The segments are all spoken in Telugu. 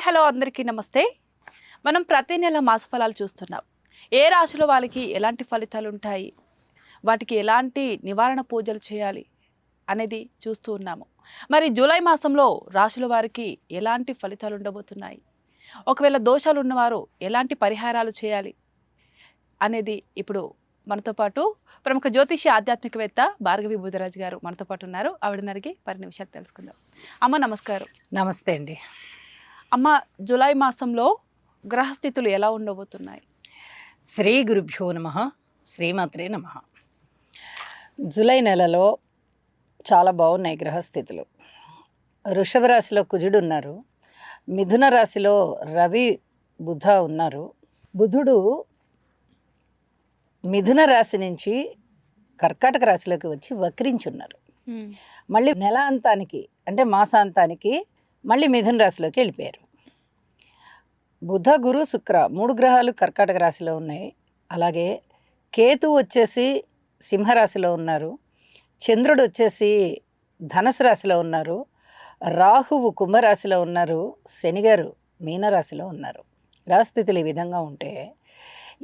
హలో అందరికీ నమస్తే. మనం ప్రతి నెల మాస ఫలాలు చూస్తున్నాం. ఏ రాశిలో వాళ్ళకి ఎలాంటి ఫలితాలు ఉంటాయి, వాటికి ఎలాంటి నివారణ పూజలు చేయాలి అనేది చూస్తూ ఉన్నాము. మరి జూలై మాసంలో రాశుల వారికి ఎలాంటి ఫలితాలు ఉండబోతున్నాయి, ఒకవేళ దోషాలు ఉన్నవారు ఎలాంటి పరిహారాలు చేయాలి అనేది ఇప్పుడు మనతో పాటు ప్రముఖ జ్యోతిషి ఆధ్యాత్మికవేత్త భార్గవి బుధరాజు గారు మనతో పాటు ఉన్నారు. ఆవిడని అడిగి మరిన్ని విషయాలు తెలుసుకుందాం. అమ్మ నమస్కారం. నమస్తే అండి. అమ్మ, జూలై మాసంలో గ్రహస్థితులు ఎలా ఉండబోతున్నాయి? శ్రీ గురుభ్యో నమః, శ్రీమాత్రే నమః. జూలై నెలలో చాలా బాగున్నాయి గ్రహస్థితులు. వృషభ రాశిలో కుజుడు ఉన్నారు, మిథున రాశిలో రవి బుధ ఉన్నారు. బుధుడు మిథున రాశి నుంచి కర్కాటక రాశిలోకి వచ్చి వక్రించున్నారు. మళ్ళీ నెల అంతానికి అంటే మాసాంతానికి మళ్ళీ మిథున రాశిలోకి వెళ్ళిపోయారు. బుధ గురు శుక్ర 3 గ్రహాలు కర్కాటక రాశిలో ఉన్నాయి. అలాగే కేతు వచ్చేసి సింహరాశిలో ఉన్నారు, చంద్రుడు వచ్చేసి ధనుసు రాశిలో ఉన్నారు, రాహువు కుంభరాశిలో ఉన్నారు, శనిగారు మీనరాశిలో ఉన్నారు. గ్రహస్థితులు ఈ విధంగా ఉంటే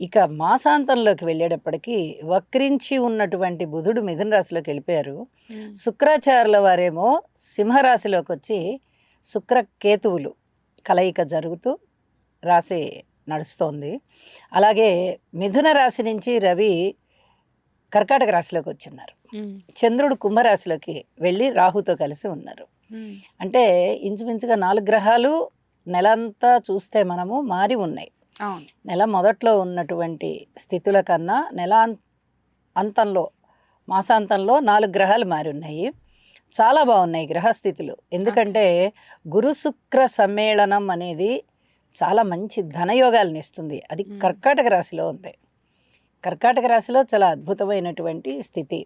ఇక మాసాంతంలోకి వెళ్ళేటప్పటికీ వక్రించి ఉన్నటువంటి బుధుడు మిథున రాశిలోకి వెళ్ళిపోయారు. శుక్రాచార్యుల వారేమో సింహరాశిలోకి వచ్చి శుక్ర కేతువులు కలయిక జరుగుతూ రాశి నడుస్తోంది. అలాగే మిథున రాశి నుంచి రవి కర్కాటక రాశిలోకి వచ్చిన్నారు. చంద్రుడు కుంభరాశిలోకి వెళ్ళి రాహుతో కలిసి ఉన్నారు. అంటే ఇంచుమించుగా 4 గ్రహాలు నెలంతా చూస్తే మనము మారి ఉన్నాయి. నెల మొదట్లో ఉన్నటువంటి స్థితుల కన్నా నెల అంతంలో మాసాంతంలో 4 గ్రహాలు మారి ఉన్నాయి. చాలా బాగున్నాయి గ్రహస్థితులు. ఎందుకంటే గురు శుక్ర సమ్మేళనం అనేది చాలా మంచి ధనయోగాలను ఇస్తుంది. అది కర్కాటక రాశిలో ఉంది. కర్కాటక రాశిలో చాలా అద్భుతమైనటువంటి స్థితి.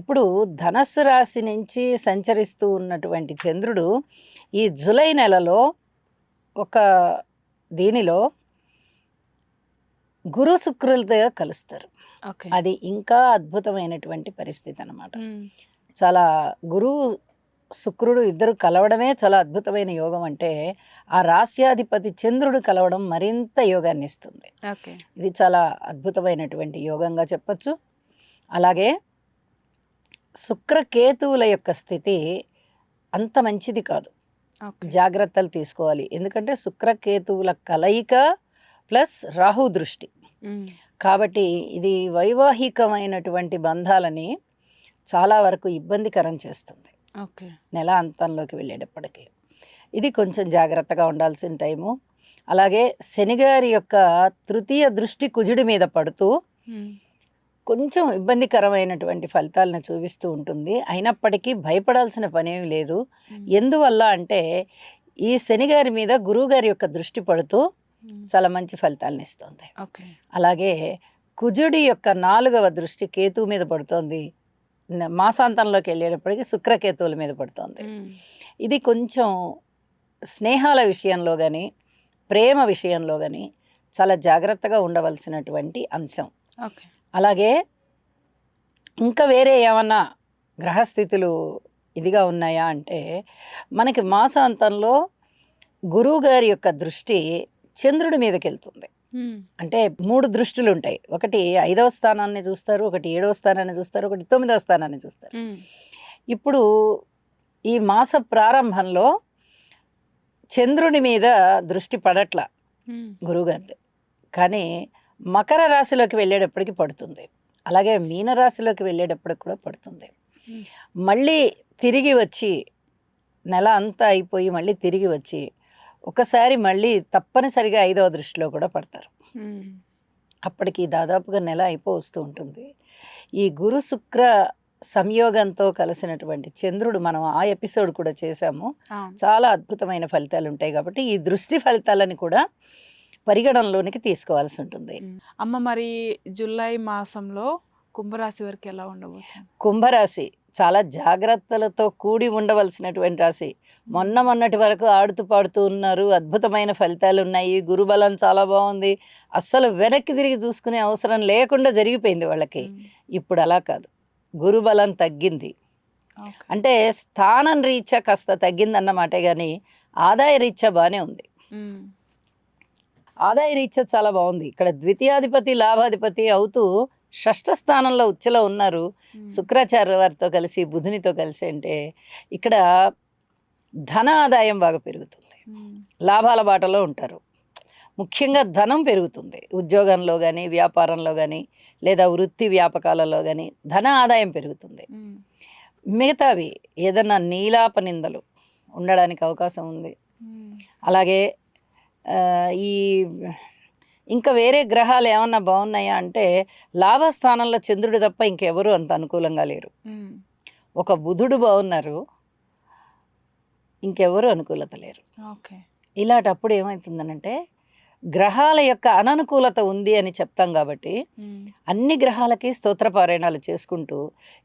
ఇప్పుడు ధనస్సు రాశి నుంచి సంచరిస్తూ ఉన్నటువంటి చంద్రుడు ఈ జూలై నెలలో ఒక దీనిలో గురు శుక్రులతో కలుస్తారు. అది ఇంకా అద్భుతమైనటువంటి పరిస్థితి అన్నమాట. చాలా గురువు శుక్రుడు ఇద్దరు కలవడమే చాలా అద్భుతమైన యోగం. అంటే ఆ రాశ్యాధిపతి చంద్రుడు కలవడం మరింత యోగాన్ని ఇస్తుంది. ఇది చాలా అద్భుతమైనటువంటి యోగంగా చెప్పచ్చు. అలాగే శుక్రకేతువుల యొక్క స్థితి అంత మంచిది కాదు, జాగ్రత్తలు తీసుకోవాలి. ఎందుకంటే శుక్రకేతువుల కలయిక ప్లస్ రాహు దృష్టి కాబట్టి ఇది వైవాహికమైనటువంటి బంధాలని చాలా వరకు ఇబ్బందికరం చేస్తుంది. నెల అంతంలోకి వెళ్ళేటప్పటికి ఇది కొంచెం జాగ్రత్తగా ఉండాల్సిన టైము. అలాగే శనిగారి యొక్క తృతీయ దృష్టి కుజుడి మీద పడుతూ కొంచెం ఇబ్బందికరమైనటువంటి ఫలితాలను చూపిస్తూ ఉంటుంది. అయినప్పటికీ భయపడాల్సిన పనేమి లేదు. ఎందువల్ల అంటే ఈ శనిగారి మీద గురువుగారి యొక్క దృష్టి పడుతూ చాలా మంచి ఫలితాలను ఇస్తుంది. అలాగే కుజుడి యొక్క 4వ దృష్టి కేతువు మీద పడుతోంది. మాసాంతంలోకి వెళ్ళేటప్పటికి శుక్రకేతువుల మీద పడుతుంది. ఇది కొంచెం స్నేహాల విషయంలో కానీ ప్రేమ విషయంలో కానీ చాలా జాగ్రత్తగా ఉండవలసినటువంటి అంశం. అలాగే ఇంకా వేరే ఏమన్నా గ్రహస్థితులు ఇదిగా ఉన్నాయా అంటే మనకి మాసాంతంలో గురువు గారి యొక్క దృష్టి చంద్రుడి మీదకి వెళ్తుంది. అంటే 3 దృష్టిలు ఉంటాయి. ఒకటి 5వ స్థానాన్ని చూస్తారు, ఒకటి 7వ స్థానాన్ని చూస్తారు, ఒకటి 9వ స్థానాన్ని చూస్తారు. ఇప్పుడు ఈ మాస ప్రారంభంలో చంద్రుని మీద దృష్టి పడట్ల గురువుగారిది, కానీ మకర రాశిలోకి వెళ్ళేటప్పటికి పడుతుంది. అలాగే మీనరాశిలోకి వెళ్ళేటప్పటికి కూడా పడుతుంది. మళ్ళీ తిరిగి వచ్చి నెల అంతా అయిపోయి మళ్ళీ తిరిగి వచ్చి ఒకసారి మళ్ళీ తప్పనిసరిగా 5వ దృష్టిలో కూడా పడతారు. అప్పటికి దాదాపుగా నెల వస్తూ ఉంటుంది. ఈ గురు శుక్ర సంయోగంతో కలిసినటువంటి చంద్రుడు మనం ఆ ఎపిసోడ్ కూడా చేశాము. చాలా అద్భుతమైన ఫలితాలు ఉంటాయి. కాబట్టి ఈ దృష్టి ఫలితాలని కూడా పరిగణనలోనికి తీసుకోవాల్సి ఉంటుంది. అమ్మ, మరి జూలై మాసంలో కుంభరాశి వరకు ఎలా ఉండబోతుంది? కుంభరాశి చాలా జాగ్రత్తలతో కూడి ఉండవలసినటువంటి రాశి. మొన్నటి వరకు ఆడుతూ పాడుతూ ఉన్నారు, అద్భుతమైన ఫలితాలు ఉన్నాయి, గురుబలం చాలా బాగుంది, అస్సలు వెనక్కి తిరిగి చూసుకునే అవసరం లేకుండా జరిగిపోయింది వాళ్ళకి. ఇప్పుడు అలా కాదు, గురుబలం తగ్గింది. అంటే స్థానం రీత్యా కాస్త తగ్గిందన్నమాటే కానీ ఆదాయ రీత్యా బాగానే ఉంది. ఆదాయ రీత్యా చాలా బాగుంది. ఇక్కడ ద్వితీయాధిపతి లాభాధిపతి అవుతూ షష్ఠ స్థానంలో ఉచ్చలో ఉన్నారు శుక్రాచార్య వారితో కలిసి బుధునితో కలిసి. అంటే ఇక్కడ ధన ఆదాయం బాగా పెరుగుతుంది, లాభాల బాటలో ఉంటారు. ముఖ్యంగా ధనం పెరుగుతుంది ఉద్యోగంలో కానీ వ్యాపారంలో కానీ లేదా వృత్తి వ్యాపకాలలో కానీ ధన ఆదాయం పెరుగుతుంది. మిగతావి ఏదన్నా నీలాప నిందలు ఉండడానికి అవకాశం ఉంది. అలాగే ఈ ఇంకా వేరే గ్రహాలు ఏమన్నా బాగున్నాయా అంటే లాభస్థానంలో చంద్రుడు తప్ప ఇంకెవరు అంత అనుకూలంగా లేరు. ఒక బుధుడు బాగున్నారు, ఇంకెవరు అనుకూలత లేరు. ఇలాంటప్పుడు ఏమవుతుందనంటే గ్రహాల యొక్క అననుకూలత ఉంది అని చెప్తాం కాబట్టి అన్ని గ్రహాలకి స్తోత్రపారాయణాలు చేసుకుంటూ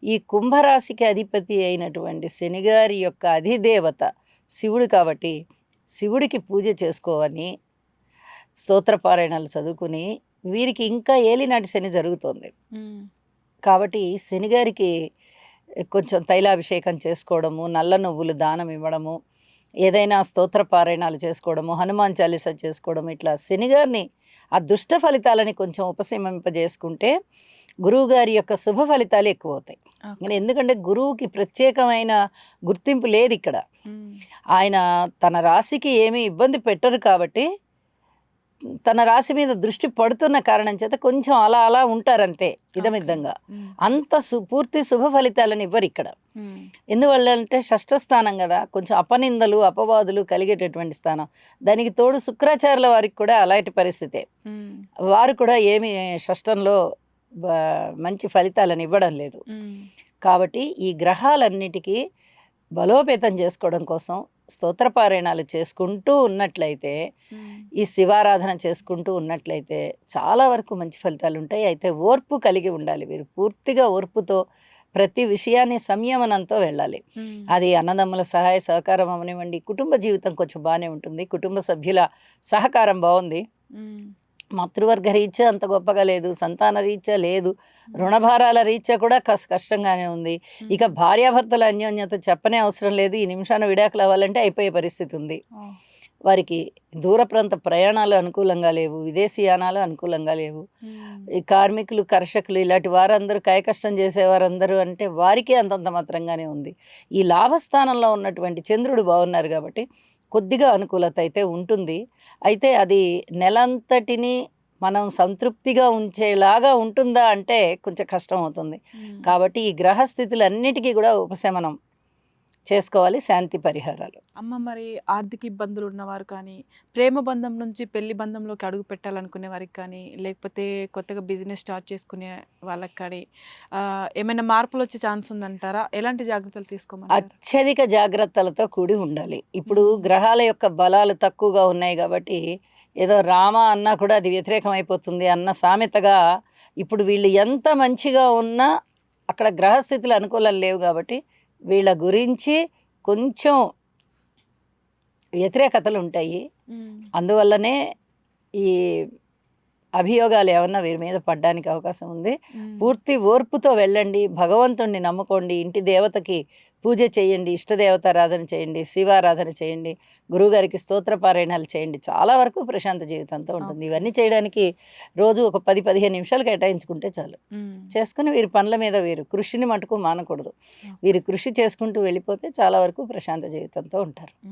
ఈ కుంభరాశికి అధిపతి అయినటువంటి శనిగారి యొక్క అధిదేవత శివుడు కాబట్టి శివుడికి పూజ చేసుకోవని స్తోత్రపారాయణాలు చదువుకుని వీరికి ఇంకా ఏలినాటి శని జరుగుతోంది కాబట్టి శనిగారికి కొంచెం తైలాభిషేకం చేసుకోవడము, నల్ల నువ్వులు దానం ఇవ్వడము, ఏదైనా స్తోత్రపారాయణాలు చేసుకోవడము, హనుమాన్ చాలీసా చేసుకోవడం, ఇట్లా శనిగారిని ఆ దుష్ట ఫలితాలని కొంచెం ఉపశమింపజేసుకుంటే గురువు గారి యొక్క శుభ ఫలితాలు ఎక్కువ అవుతాయి. ఎందుకంటే గురువుకి ప్రత్యేకమైన గుర్తింపు లేదు ఇక్కడ. ఆయన తన రాశికి ఏమీ ఇబ్బంది పెట్టరు కాబట్టి తన రాశి మీద దృష్టి పడుతున్న కారణం చేత కొంచెం అలా అలా ఉంటారంతే ఇదమిద్దంగా. అంత పూర్తి శుభ ఫలితాలను ఇవ్వరు ఇక్కడ. ఎందువల్ల అంటే షష్ఠ స్థానం కదా, కొంచెం అపనిందలు అపవాదులు కలిగేటటువంటి స్థానం. దానికి తోడు శుక్రాచార్యుల వారికి కూడా అలాంటి పరిస్థితే. వారు కూడా ఏమి షష్ఠంలో మంచి ఫలితాలను ఇవ్వడం లేదు. కాబట్టి ఈ గ్రహాలన్నిటికీ బలోపేతం చేసుకోవడం కోసం స్తోత్రపారాయణాలు చేసుకుంటూ ఉన్నట్లయితే, ఈ శివారాధన చేసుకుంటూ ఉన్నట్లయితే చాలా వరకు మంచి ఫలితాలు ఉంటాయి. అయితే ఓర్పు కలిగి ఉండాలి. వీరు పూర్తిగా ఓర్పుతో ప్రతి విషయాన్ని సంయమనంతో వెళ్ళాలి. అది అన్నదమ్ముల సహాయ సహకారం అవనివ్వండి, కుటుంబ జీవితం కొంచెం బాగానే ఉంటుంది, కుటుంబ సభ్యుల సహకారం బాగుంది, మాతృవర్గ రీత్యా అంత గొప్పగా లేదు, సంతాన రీత్యా లేదు, రుణభారాల రీత్యా కూడా కష్టంగానే ఉంది. ఇక భార్యాభర్తల అన్యోన్యత చెప్పనే అవసరం లేదు. ఈ నిమిషాన విడాకులు అవ్వాలంటే అయిపోయే పరిస్థితి ఉంది. వారికి దూర ప్రాంత ప్రయాణాలు అనుకూలంగా లేవు, విదేశీయానాలు అనుకూలంగా లేవు. ఈ కార్మికులు కర్షకులు ఇలాంటి వారందరూ కాయకష్టం చేసేవారందరూ అంటే వారికి అంతంత మాత్రంగానే ఉంది. ఈ లాభస్థానంలో ఉన్నటువంటి చంద్రుడు బాగున్నారు కాబట్టి కొద్దిగా అనుకూలత అయితే ఉంటుంది. అయితే అది నెలంతటిని మనం సంతృప్తిగా ఉంచేలాగా ఉంటుందా అంటే కొంచెం కష్టం అవుతుంది. కాబట్టి ఈ గ్రహస్థితులన్నిటికీ కూడా ఉపశమనం చేసుకోవాలి, శాంతి పరిహారాలు. అమ్మ, మరి ఆర్థిక ఇబ్బందులు ఉన్నవారు కానీ, ప్రేమ బంధం నుంచి పెళ్లి బంధంలోకి అడుగు పెట్టాలనుకునే వారికి కానీ, లేకపోతే కొత్తగా బిజినెస్ స్టార్ట్ చేసుకునే వాళ్ళకి కానీ ఏమైనా మార్పులు వచ్చే ఛాన్స్ ఉందంటారా? ఎలాంటి జాగ్రత్తలు తీసుకోమని? అత్యధిక జాగ్రత్తలతో కూడి ఉండాలి. ఇప్పుడు గ్రహాల యొక్క బలాలు తక్కువగా ఉన్నాయి కాబట్టి ఏదో రామ అన్నా కూడా అది వ్యతిరేకం అయిపోతుంది అన్న సామెతగా ఇప్పుడు వీళ్ళు ఎంత మంచిగా ఉన్నా అక్కడ గ్రహస్థితులు అనుకూలం లేవు కాబట్టి వీళ్ళ గురించి కొంచెం వ్యతిరేకతలు ఉంటాయి. అందువల్లనే ఈ అభియోగాలు ఏమన్నా వీరి మీద పడడానికి అవకాశం ఉంది. పూర్తి ఓర్పుతో వెళ్ళండి, భగవంతుణ్ణి నమ్ముకోండి, ఇంటి దేవతకి పూజ చేయండి, ఇష్టదేవతారాధన చేయండి, శివారాధన చేయండి, గురువుగారికి స్తోత్రపారాయణాలు చేయండి. చాలా వరకు ప్రశాంత జీవితంతో ఉంటుంది. ఇవన్నీ చేయడానికి రోజు ఒక 10-15 నిమిషాలు కేటాయించుకుంటే చాలు. చేసుకుని వీరి పనుల మీద వీరు కృషిని మటుకు మానకూడదు. వీరు కృషి చేసుకుంటూ వెళ్ళిపోతే చాలా వరకు ప్రశాంత జీవితంతో ఉంటారు.